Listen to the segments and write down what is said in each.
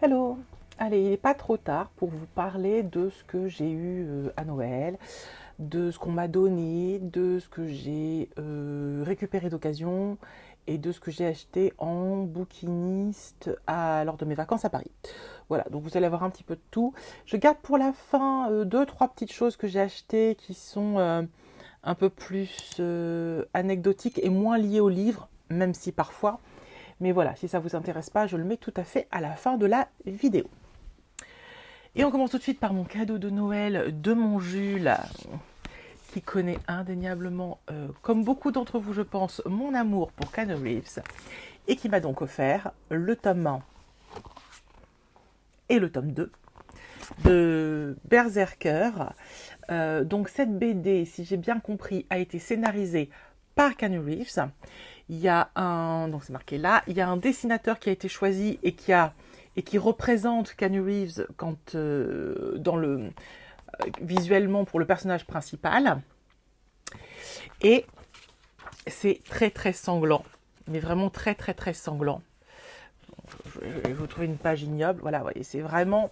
Hello! Allez, il n'est pas trop tard pour vous parler de ce que j'ai eu à Noël, de ce qu'on m'a donné, de ce que j'ai récupéré d'occasion et de ce que j'ai acheté en bouquiniste lors de mes vacances à Paris. Voilà, donc vous allez avoir un petit peu de tout. Je garde pour la fin deux, trois petites choses que j'ai achetées qui sont un peu plus anecdotiques et moins liées au livre, même si parfois. Mais voilà, si ça ne vous intéresse pas, je le mets tout à fait à la fin de la vidéo. Et on commence tout de suite par mon cadeau de Noël de mon Jules, qui connaît indéniablement, comme beaucoup d'entre vous je pense, mon amour pour Keanu Reeves, et qui m'a donc offert le tome 1 et le tome 2 de Berserker. Donc cette BD, si j'ai bien compris, a été scénarisée par Keanu Reeves. Il y a donc c'est marqué là, il y a un dessinateur qui a été choisi et qui représente Keanu Reeves visuellement pour le personnage principal. Et c'est très très sanglant, mais vraiment très très très sanglant. Je vais vous trouver une page ignoble, voilà, vous voyez, c'est vraiment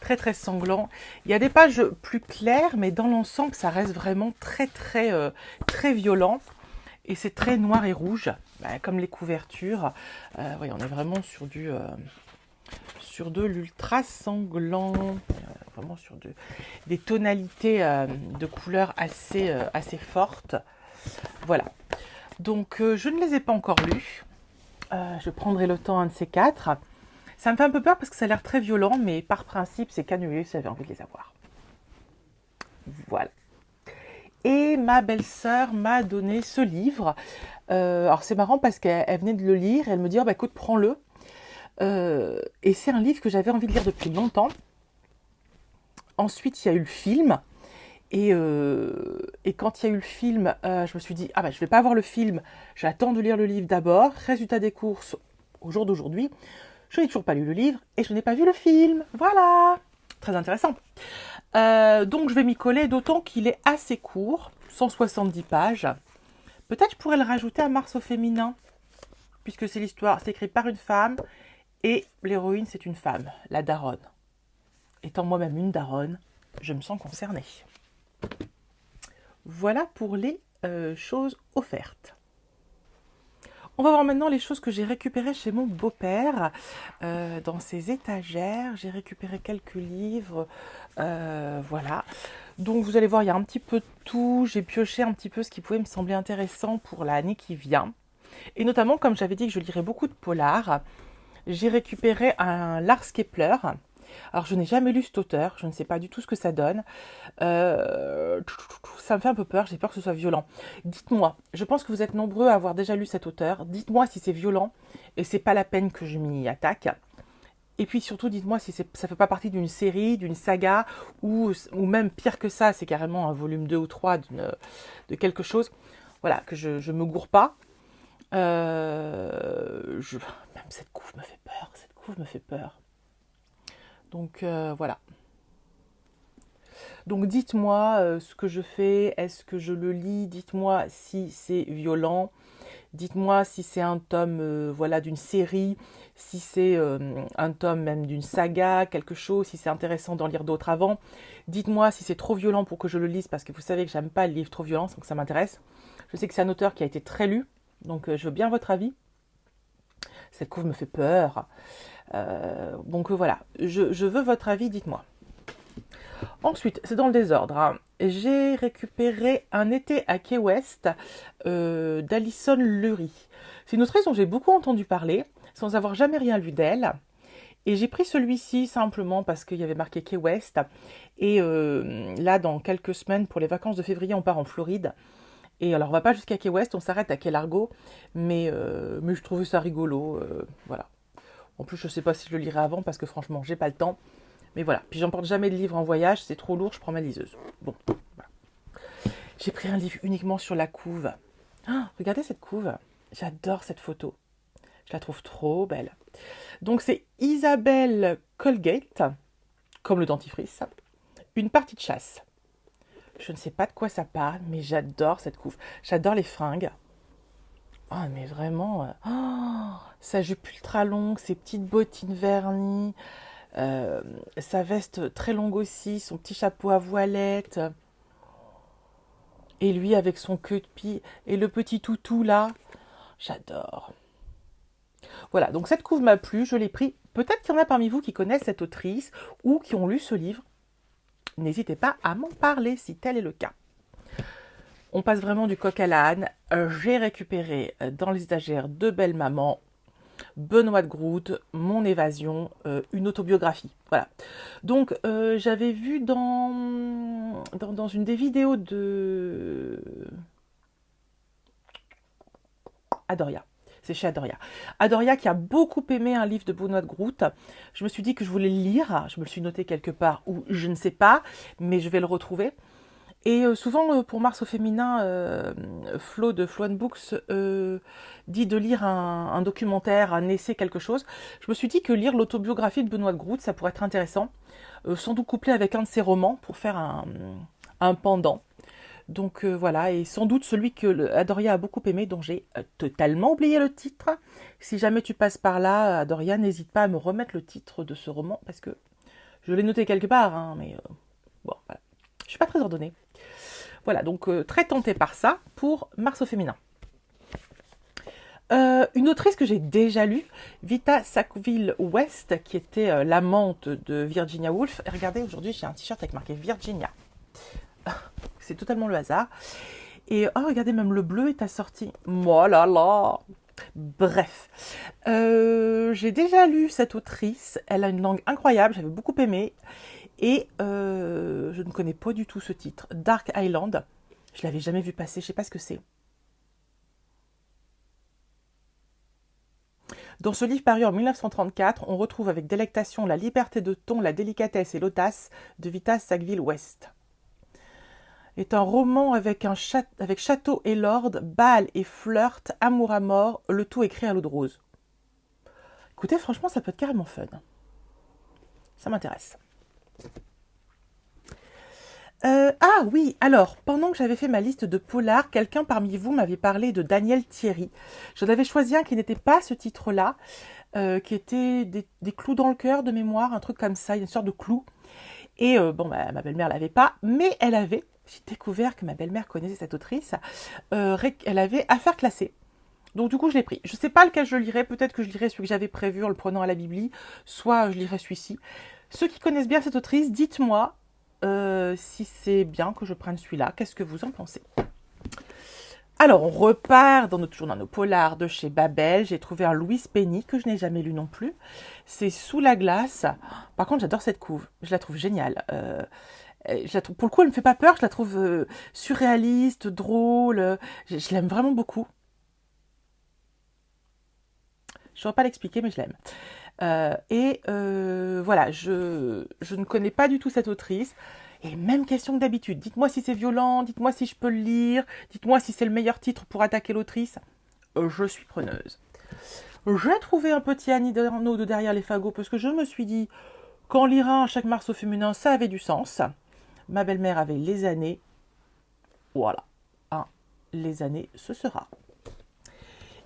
très très sanglant. Il y a des pages plus claires, mais dans l'ensemble, ça reste vraiment très très très violent. Et c'est très noir et rouge, comme les couvertures. Oui, on est vraiment sur de l'ultra sanglant, vraiment sur des tonalités de couleurs assez fortes. Voilà. Donc, je ne les ai pas encore lus. Je prendrai le temps, un de ces quatre. Ça me fait un peu peur parce que ça a l'air très violent, mais par principe, c'est Keanu Reeves, j'avais envie de les avoir. Voilà. Et ma belle-sœur m'a donné ce livre. Alors c'est marrant parce qu'elle venait de le lire et elle me dit « Oh bah écoute, prends-le ». Et c'est un livre que j'avais envie de lire depuis longtemps. Ensuite, il y a eu le film. Et quand il y a eu le film, je me suis dit « Ah bah je vais pas voir le film, j'attends de lire le livre d'abord ». Résultat des courses, au jour d'aujourd'hui, je n'ai toujours pas lu le livre et je n'ai pas vu le film. Voilà, très intéressant. Donc je vais m'y coller, d'autant qu'il est assez court, 170 pages. Peut-être je pourrais le rajouter à Mars au féminin, puisque c'est l'histoire, c'est écrit par une femme, et l'héroïne c'est une femme, la daronne. Étant moi-même une daronne, je me sens concernée. Voilà pour les choses offertes. On va voir maintenant les choses que j'ai récupérées chez mon beau-père. Dans ses étagères, j'ai récupéré quelques livres. Voilà. Donc vous allez voir, il y a un petit peu de tout. J'ai pioché un petit peu ce qui pouvait me sembler intéressant pour l'année qui vient. Et notamment, comme j'avais dit que je lirais beaucoup de polars, j'ai récupéré un Lars Kepler. Alors je n'ai jamais lu cet auteur, je ne sais pas du tout ce que ça donne. Ça me fait un peu peur, j'ai peur que ce soit violent. Dites-moi, je pense que vous êtes nombreux à avoir déjà lu cet auteur. Dites-moi si c'est violent et c'est pas la peine que je m'y attaque. Et puis surtout, dites-moi si ça ne fait pas partie d'une série, d'une saga, ou même pire que ça, c'est carrément un volume 2 ou 3 de quelque chose. Voilà, que je ne me gourre pas. Même cette couve me fait peur, cette couve me fait peur. Donc voilà. Donc dites-moi ce que je fais, est-ce que je le lis, dites-moi si c'est violent, dites-moi si c'est un tome voilà, d'une série, si c'est un tome même d'une saga, quelque chose, si c'est intéressant d'en lire d'autres avant. Dites-moi si c'est trop violent pour que je le lise, parce que vous savez que j'aime pas les livres trop violents, donc ça m'intéresse. Je sais que c'est un auteur qui a été très lu, donc je veux bien votre avis. Cette couve me fait peur. Donc voilà, je veux votre avis, dites-moi. Ensuite, c'est dans le désordre, hein. J'ai récupéré Un été à Key West d'Alison Lurie. C'est une autrice dont j'ai beaucoup entendu parler, sans avoir jamais rien lu d'elle. Et j'ai pris celui-ci simplement parce qu'il y avait marqué Key West. Et là, dans quelques semaines, pour les vacances de février, on part en Floride. Et alors, on va pas jusqu'à Key West, on s'arrête à Key Largo. Mais je trouvais ça rigolo, voilà. En plus, je sais pas si je le lirai avant parce que franchement, j'ai pas le temps. Mais voilà, puis j'emporte jamais de livres en voyage, c'est trop lourd, je prends ma liseuse. Bon, voilà. J'ai pris un livre uniquement sur la couve. Ah, regardez cette couve, j'adore cette photo. Je la trouve trop belle. Donc c'est Isabelle Colgate, comme le dentifrice, une partie de chasse. Je ne sais pas de quoi ça parle, mais j'adore cette couve. J'adore les fringues. Ah, mais vraiment, sa jupe ultra longue, ses petites bottines vernies, euh, sa veste très longue aussi, son petit chapeau à voilette, et lui avec son queue de pie, et le petit toutou là, j'adore. Voilà, donc cette couve m'a plu, je l'ai pris. Peut-être qu'il y en a parmi vous qui connaissent cette autrice ou qui ont lu ce livre. N'hésitez pas à m'en parler si tel est le cas. On passe vraiment du coq à l'âne. J'ai récupéré dans les étagères de Belle Maman, Benoît de Groot, Mon évasion, une autobiographie. Voilà. Donc j'avais vu dans une des vidéos de Adoria. C'est chez Adoria. Adoria qui a beaucoup aimé un livre de Benoît de Groot. Je me suis dit que je voulais le lire. Je me le suis noté quelque part ou je ne sais pas, mais je vais le retrouver. Et souvent, pour Mars au féminin, Flo de Flo Books dit de lire un documentaire, un essai, quelque chose. Je me suis dit que lire l'autobiographie de Benoît de Groot, ça pourrait être intéressant. Sans doute couplé avec un de ses romans pour faire un pendant. Donc voilà, et sans doute celui que Adoria a beaucoup aimé, dont j'ai totalement oublié le titre. Si jamais tu passes par là, Adoria, n'hésite pas à me remettre le titre de ce roman, parce que je l'ai noté quelque part, hein, mais bon, voilà. Je suis pas très ordonnée. Voilà, donc très tentée par ça pour Mars au féminin. Une autrice que j'ai déjà lue, Vita Sackville-West, qui était l'amante de Virginia Woolf. Et regardez, aujourd'hui, j'ai un t-shirt avec marqué Virginia. C'est totalement le hasard. Et oh, regardez, même le bleu est assorti. Oh là là. Bref, j'ai déjà lu cette autrice. Elle a une langue incroyable, j'avais beaucoup aimé. Et je ne connais pas du tout ce titre. Dark Island. Je l'avais jamais vu passer, je sais pas ce que c'est. Dans ce livre paru en 1934, on retrouve avec délectation la liberté de ton, la délicatesse et l'audace de Vita Sackville-West. Est un roman avec château et lord, bal et flirt, amour à mort, le tout écrit à l'eau de rose. Écoutez, franchement, ça peut être carrément fun. Ça m'intéresse. Ah oui, alors, pendant que j'avais fait ma liste de polars, quelqu'un parmi vous m'avait parlé de Daniel Thierry. J'en avais choisi un qui n'était pas ce titre-là, qui était des clous dans le cœur de mémoire, un truc comme ça, une sorte de clou. Et bon, bah, ma belle-mère l'avait pas, mais elle avait, j'ai découvert que ma belle-mère connaissait cette autrice, elle avait Affaires classées. Donc du coup, je l'ai pris. Je ne sais pas lequel je lirai, peut-être que je lirai celui que j'avais prévu en le prenant à la Bibli, soit je lirai celui-ci. Ceux qui connaissent bien cette autrice, dites-moi si c'est bien que je prenne celui-là. Qu'est-ce que vous en pensez? Alors, on repart toujours dans nos polars de chez Babel. J'ai trouvé un Louis Penny que je n'ai jamais lu non plus. C'est Sous la glace. Par contre, j'adore cette couve. Je la trouve géniale. Pour le coup, elle me fait pas peur. Je la trouve surréaliste, drôle. Je l'aime vraiment beaucoup. Je ne saurais pas l'expliquer, mais je l'aime. Voilà, je ne connais pas du tout cette autrice. Et même question que d'habitude. Dites-moi si c'est violent, dites-moi si je peux le lire, dites-moi si c'est le meilleur titre pour attaquer l'autrice. Je suis preneuse. J'ai trouvé un petit Annie Ernaux de Derrière les fagots parce que je me suis dit qu'en lire un chaque mars au féminin, ça avait du sens. Ma belle-mère avait les années. Voilà. Les années, ce sera.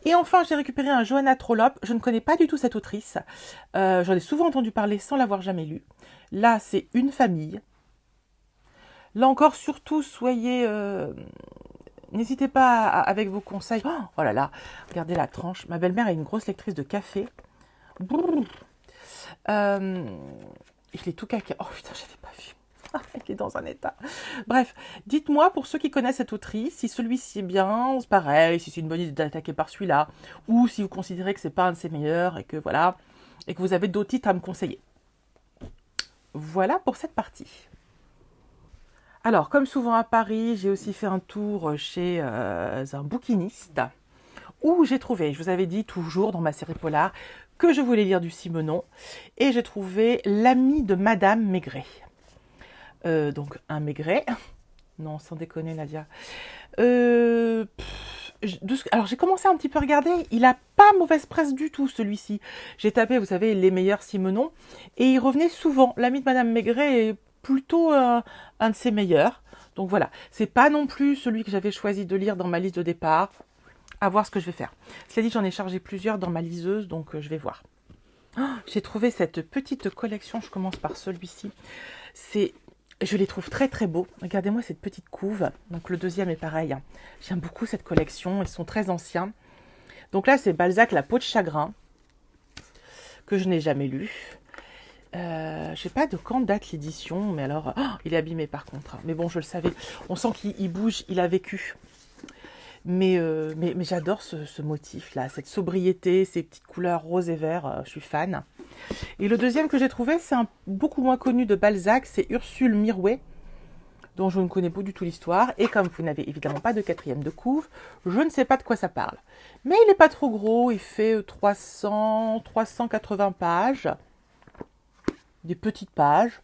Et enfin, j'ai récupéré un Johanna Trollope. Je ne connais pas du tout cette autrice. J'en ai souvent entendu parler sans l'avoir jamais lu. Là, c'est Une famille. Là encore, surtout, soyez... n'hésitez pas avec vos conseils. Oh là là, regardez la tranche. Ma belle-mère est une grosse lectrice de café. Je l'ai tout caqué. Oh putain, j'avais pas vu. Elle est dans un état. Bref, dites-moi pour ceux qui connaissent cette autrice, si celui-ci est bien, c'est pareil, si c'est une bonne idée d'attaquer par celui-là, ou si vous considérez que c'est pas un de ses meilleurs et que voilà, et que vous avez d'autres titres à me conseiller. Voilà pour cette partie. Alors, comme souvent à Paris, j'ai aussi fait un tour chez un bouquiniste où j'ai trouvé, je vous avais dit toujours dans ma série polar, que je voulais lire du Simenon, et j'ai trouvé L'ami de Madame Maigret. Donc un Maigret, non sans déconner Nadia. Alors j'ai commencé un petit peu à regarder, il a pas mauvaise presse du tout celui-ci. J'ai tapé, vous savez, les meilleurs Simenon, et il revenait souvent. L'ami de Madame Maigret est plutôt un de ses meilleurs. Donc voilà, c'est pas non plus celui que j'avais choisi de lire dans ma liste de départ. À voir ce que je vais faire. Cela dit, j'en ai chargé plusieurs dans ma liseuse, donc je vais voir. Oh, j'ai trouvé cette petite collection, je commence par celui-ci. Je les trouve très très beaux. Regardez-moi cette petite couve. Donc le deuxième est pareil. J'aime beaucoup cette collection, ils sont très anciens. Donc là, c'est Balzac, La peau de chagrin, que je n'ai jamais lu. Je ne sais pas de quand date l'édition, mais alors, il est abîmé par contre. Mais bon, je le savais. On sent qu'il bouge, il a vécu. Mais j'adore ce motif-là, cette sobriété, ces petites couleurs rose et vert, je suis fan. Et le deuxième que j'ai trouvé, c'est un beaucoup moins connu de Balzac, c'est Ursule Mirouet, dont je ne connais pas du tout l'histoire. Et comme vous n'avez évidemment pas de quatrième de couve, je ne sais pas de quoi ça parle. Mais il n'est pas trop gros, il fait 380 pages, des petites pages.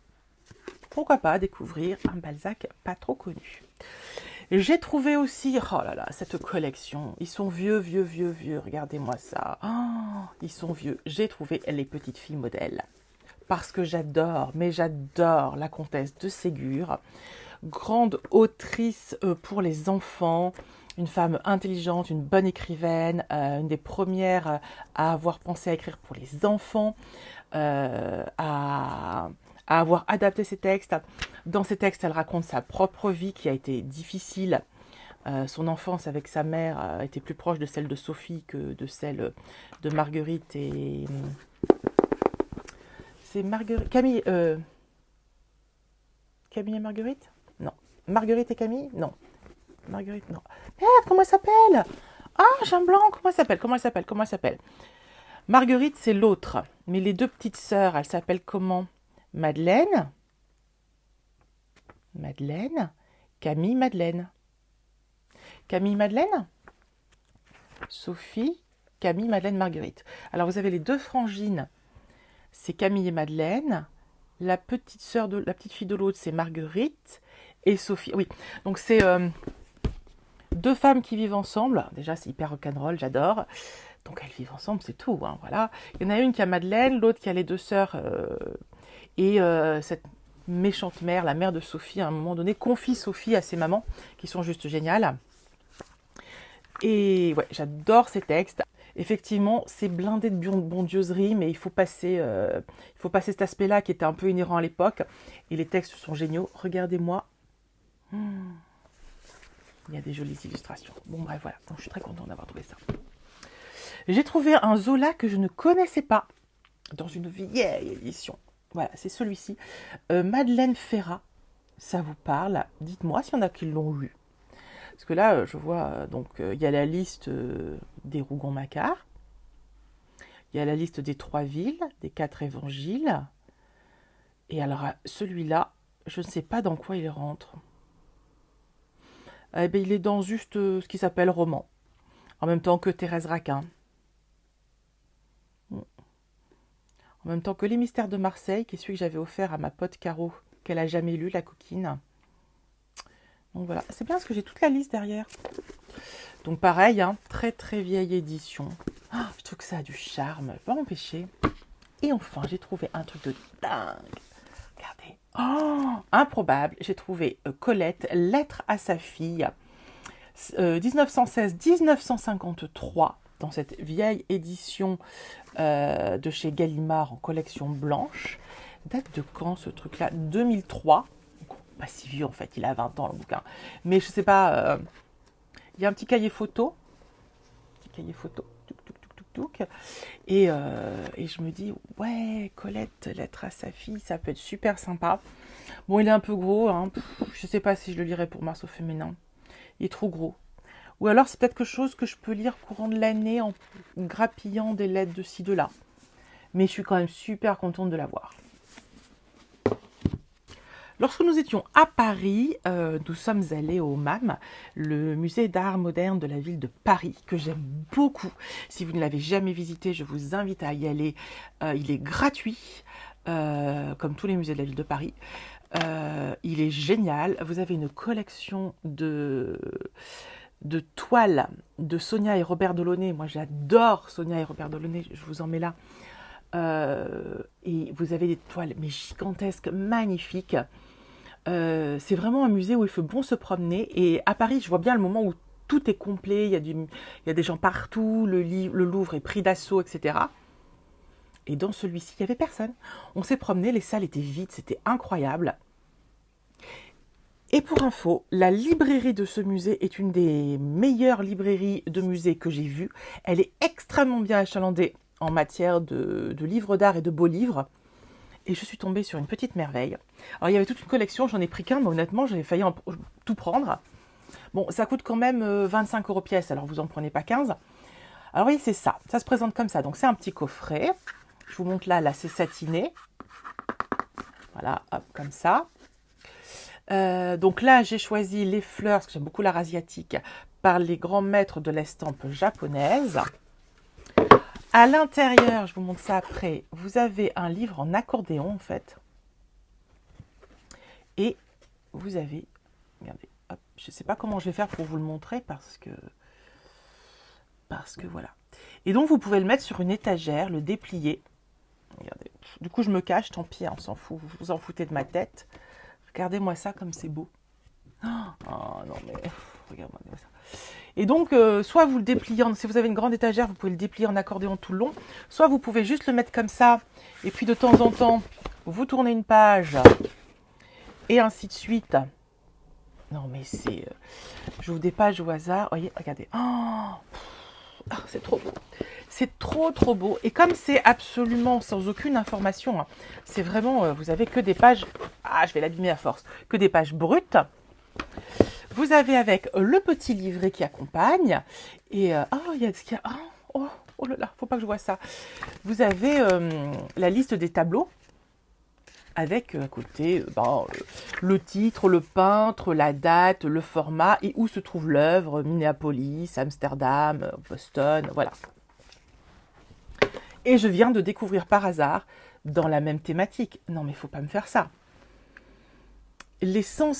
Pourquoi pas découvrir un Balzac pas trop connu. J'ai trouvé aussi, oh là là, cette collection. Ils sont vieux, vieux, vieux, vieux. Regardez-moi ça. Oh, ils sont vieux. J'ai trouvé les petites filles modèles. Parce que j'adore, mais j'adore la comtesse de Ségur. Grande autrice pour les enfants. Une femme intelligente, une bonne écrivaine. Une des premières à avoir pensé à écrire pour les enfants. À avoir adapté ses textes. Dans ses textes, elle raconte sa propre vie qui a été difficile. Son enfance avec sa mère était plus proche de celle de Sophie que de celle de Marguerite et... C'est Marguerite... Camille... Camille et Marguerite? Non. Marguerite et Camille? Non. Marguerite, non. Merde, comment elle s'appelle? Ah, j'ai un blanc. Comment elle s'appelle? Marguerite, c'est l'autre. Mais les deux petites sœurs, elles s'appellent comment? Madeleine, Camille, Madeleine. Sophie, Camille, Madeleine, Marguerite. Alors vous avez les deux frangines, c'est Camille et Madeleine. La petite fille de l'autre, c'est Marguerite et Sophie. Oui, donc c'est deux femmes qui vivent ensemble. Déjà, c'est hyper rock'n'roll, j'adore. Donc elles vivent ensemble, c'est tout. Hein, voilà. Il y en a une qui a Madeleine, l'autre qui a les deux sœurs. Et cette méchante mère, la mère de Sophie, à un moment donné, confie Sophie à ses mamans, qui sont juste géniales. Et ouais, j'adore ces textes. Effectivement, c'est blindé de bondieuserie, mais il faut passer cet aspect-là qui était un peu inhérent à l'époque. Et les textes sont géniaux. Regardez-moi. Il y a des jolies illustrations. Bon, bref, voilà. Donc, je suis très contente d'avoir trouvé ça. J'ai trouvé un Zola que je ne connaissais pas dans une vieille édition. Voilà, c'est celui-ci. Madeleine Ferrat, ça vous parle? Dites-moi s'il y en a qui l'ont lu. Parce que là, je vois, donc, il y a la liste des Rougon-Macquart. Il y a la liste des 3 villes, des 4 évangiles. Et alors, celui-là, je ne sais pas dans quoi il rentre. Eh bien, il est dans juste ce qui s'appelle roman. En même temps que Thérèse Raquin. En même temps que Les Mystères de Marseille, qui est celui que j'avais offert à ma pote Caro, qu'elle n'a jamais lu, la coquine. Donc voilà, c'est bien parce que j'ai toute la liste derrière. Donc pareil, hein, très très vieille édition. Oh, je trouve que ça a du charme, pas m'empêcher. Et enfin, j'ai trouvé un truc de dingue. Regardez. Oh, improbable. J'ai trouvé Colette, Lettre à sa fille, 1916-1953. Dans cette vieille édition de chez Gallimard en collection blanche. Date de quand ce truc-là? 2003. Pas si vieux en fait, il a 20 ans le bouquin. Mais je sais pas, il y a un petit cahier photo. Et je me dis, ouais, Colette, Lettre à sa fille, ça peut être super sympa. Bon, il est un peu gros, hein. Je sais pas si je le lirai pour mars au féminin. Il est trop gros. Ou alors c'est peut-être quelque chose que je peux lire courant de l'année en grappillant des lettres de ci, de là. Mais je suis quand même super contente de l'avoir. Lorsque nous étions à Paris, nous sommes allés au MAM, le musée d'art moderne de la ville de Paris, que j'aime beaucoup. Si vous ne l'avez jamais visité, je vous invite à y aller. Il est gratuit, comme tous les musées de la ville de Paris. Il est génial. Vous avez une collection de toiles de Sonia et Robert Delaunay. Moi, j'adore Sonia et Robert Delaunay. Je vous en mets là. Et vous avez des toiles mais gigantesques, magnifiques. C'est vraiment un musée où il fait bon se promener. Et à Paris, je vois bien le moment où tout est complet, il y a des gens partout, le Louvre est pris d'assaut, etc. Et dans celui-ci, il n'y avait personne. On s'est promené, les salles étaient vides, c'était incroyable. Et pour info, la librairie de ce musée est une des meilleures librairies de musée que j'ai vues. Elle est extrêmement bien achalandée en matière de livres d'art et de beaux livres. Et je suis tombée sur une petite merveille. Alors, il y avait toute une collection, j'en ai pris qu'un, mais honnêtement, j'avais failli tout prendre. Bon, ça coûte quand même 25 € pièce, alors vous en prenez pas 15. Alors oui, c'est ça. Ça se présente comme ça. Donc, c'est un petit coffret. Je vous montre là, c'est satiné. Voilà, hop, comme ça. Donc là, j'ai choisi les fleurs, parce que j'aime beaucoup l'art asiatique, par les grands maîtres de l'estampe japonaise. À l'intérieur, je vous montre ça après, vous avez un livre en accordéon, en fait. Et vous avez, regardez, hop, je ne sais pas comment je vais faire pour vous le montrer, parce que voilà. Et donc, vous pouvez le mettre sur une étagère, le déplier. Regardez, du coup, je me cache, tant pis, on s'en fout, vous vous en foutez de ma tête. Regardez-moi ça comme c'est beau. Oh non mais, regarde-moi ça. Et donc, soit vous le dépliez, si vous avez une grande étagère, vous pouvez le déplier en accordéon tout le long. Soit vous pouvez juste le mettre comme ça. Et puis de temps en temps, vous tournez une page. Et ainsi de suite. Non mais c'est... j'ouvre des pages au hasard. Voyez, regardez. Oh, c'est trop beau. C'est trop beau. Et comme c'est absolument sans aucune information, hein, c'est vraiment, vous avez que des pages, je vais l'abîmer à force, que des pages brutes. Vous avez avec le petit livret qui accompagne. Et, il y a ce qu'il y a. Oh là là, faut pas que je vois ça. Vous avez la liste des tableaux. Avec à côté le titre, le peintre, la date, le format et où se trouve l'œuvre, Minneapolis, Amsterdam, Boston, voilà. Et je viens de découvrir par hasard, dans la même thématique, non mais il ne faut pas me faire ça, les 100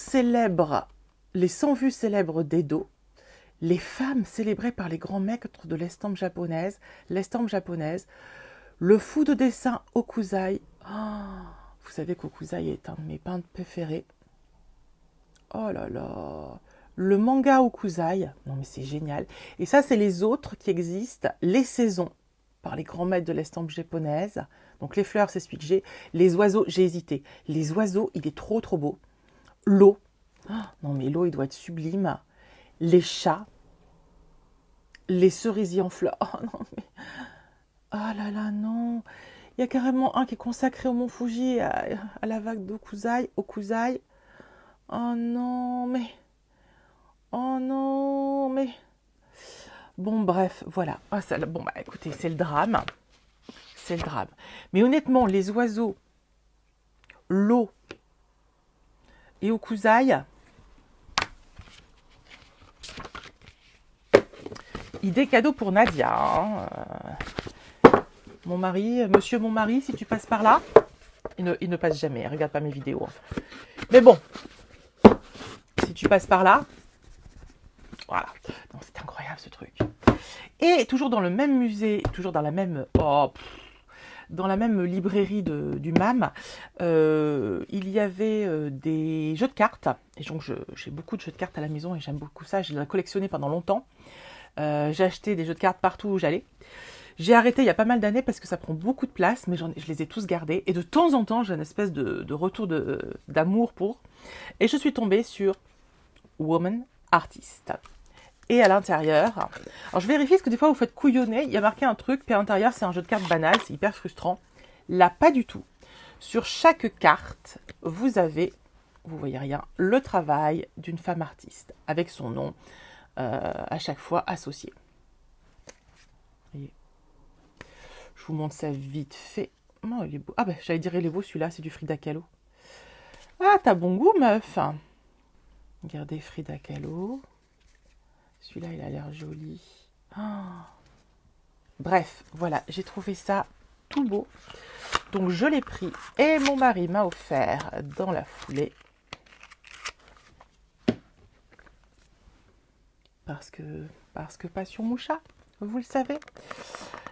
vues célèbres d'Edo, les femmes célébrées par les grands maîtres de l'estampe japonaise, le fou de dessin Hokusai. Vous savez qu'Hokusai est un de mes peintres préférés. Oh là là. Le manga Hokusai. Non mais c'est génial. Et ça, c'est les autres qui existent. Les saisons, par les grands maîtres de l'estampe japonaise. Donc les fleurs, c'est celui que j'ai. Les oiseaux, j'ai hésité. Les oiseaux, il est trop beau. L'eau. Non mais l'eau, il doit être sublime. Les chats. Les cerisiers en fleurs. Oh non mais... Oh là là, non. Il y a carrément un qui est consacré au mont Fuji, à la vague d'Hokusai. Oh non, mais... Bon, bref, voilà. Bon, écoutez, c'est le drame. Mais honnêtement, les oiseaux, l'eau et Hokusai, idée cadeau pour Nadia. Hein. Mon mari, monsieur mon mari, si tu passes par là, il ne passe jamais, regarde pas mes vidéos. Hein. Mais bon, si tu passes par là, voilà. Non, c'est incroyable ce truc. Et toujours dans le même musée, toujours dans la même, dans la même librairie du MAM, il y avait des jeux de cartes. Et donc j'ai beaucoup de jeux de cartes à la maison et j'aime beaucoup ça. Je l'ai collectionné pendant longtemps. J'ai acheté des jeux de cartes partout où j'allais. J'ai arrêté il y a pas mal d'années parce que ça prend beaucoup de place, mais je les ai tous gardés. Et de temps en temps, j'ai une espèce de retour d'amour pour. Et je suis tombée sur Woman Artist. Et à l'intérieur, alors je vérifie parce que des fois vous faites couillonner, il y a marqué un truc, puis à l'intérieur c'est un jeu de cartes banal, c'est hyper frustrant. Là, pas du tout. Sur chaque carte, vous avez, vous voyez rien, le travail d'une femme artiste, avec son nom à chaque fois associé. Voyez. Je vous montre ça vite fait. Oh, il est beau. J'allais dire il est beau celui-là, c'est du Frida Kahlo. T'as bon goût, meuf. Regardez Frida Kahlo. Celui-là, il a l'air joli. Bref, voilà, j'ai trouvé ça tout beau. Donc, je l'ai pris et mon mari m'a offert dans la foulée. Parce que passion moucha, vous le savez.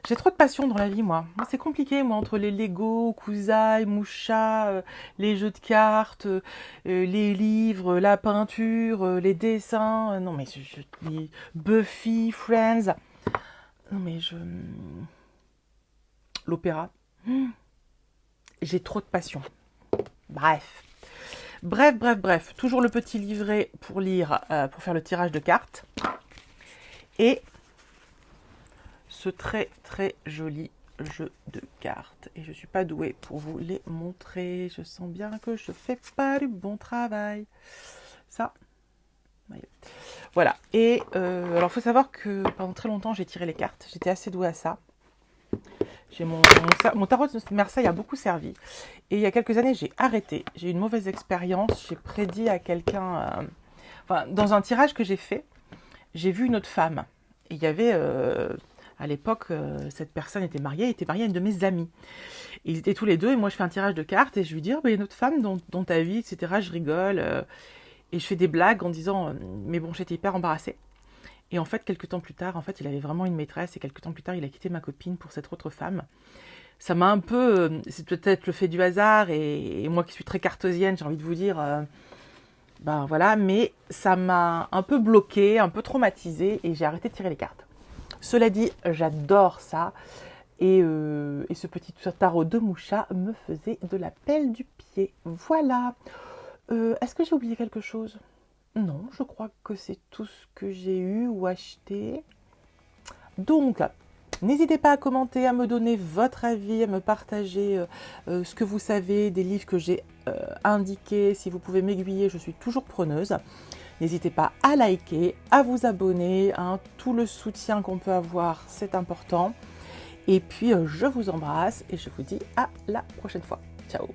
J'ai trop de passion dans la vie, moi. Moi, c'est compliqué, moi, entre les Lego, Kusai, Musha, les jeux de cartes, les livres, la peinture, les dessins. Non, mais je lis Buffy, Friends. Non, mais l'opéra. J'ai trop de passion. Bref. Bref. Toujours le petit livret pour lire, pour faire le tirage de cartes. Et ce très joli jeu de cartes. Et je ne suis pas douée pour vous les montrer. Je sens bien que je ne fais pas du bon travail. Ça. Voilà. Et alors, il faut savoir que pendant très longtemps, j'ai tiré les cartes. J'étais assez douée à ça. Mon tarot de Marseille a beaucoup servi. Et il y a quelques années, j'ai arrêté. J'ai eu une mauvaise expérience. J'ai prédit à quelqu'un... dans un tirage que j'ai fait, j'ai vu une autre femme. Et il y avait... à l'époque, cette personne était mariée à une de mes amies. Et ils étaient tous les deux, et moi je fais un tirage de cartes, et je lui dis, il y a une autre femme dans ta vie, etc. Je rigole, et je fais des blagues en disant, mais bon, j'étais hyper embarrassée. Et en fait, quelques temps plus tard, il avait vraiment une maîtresse, et quelques temps plus tard, il a quitté ma copine pour cette autre femme. Ça m'a un peu, c'est peut-être le fait du hasard, et moi qui suis très cartésienne, j'ai envie de vous dire, voilà, mais ça m'a un peu bloquée, un peu traumatisée, et j'ai arrêté de tirer les cartes. Cela dit, j'adore ça. Et ce petit tarot de Musha me faisait de la pelle du pied. Voilà. Est-ce que j'ai oublié quelque chose? Non, je crois que c'est tout ce que j'ai eu ou acheté. Donc, n'hésitez pas à commenter, à me donner votre avis, à me partager ce que vous savez des livres que j'ai indiqués. Si vous pouvez m'aiguiller, je suis toujours preneuse. N'hésitez pas à liker, à vous abonner. Tout le soutien qu'on peut avoir, c'est important. Et puis, je vous embrasse et je vous dis à la prochaine fois. Ciao!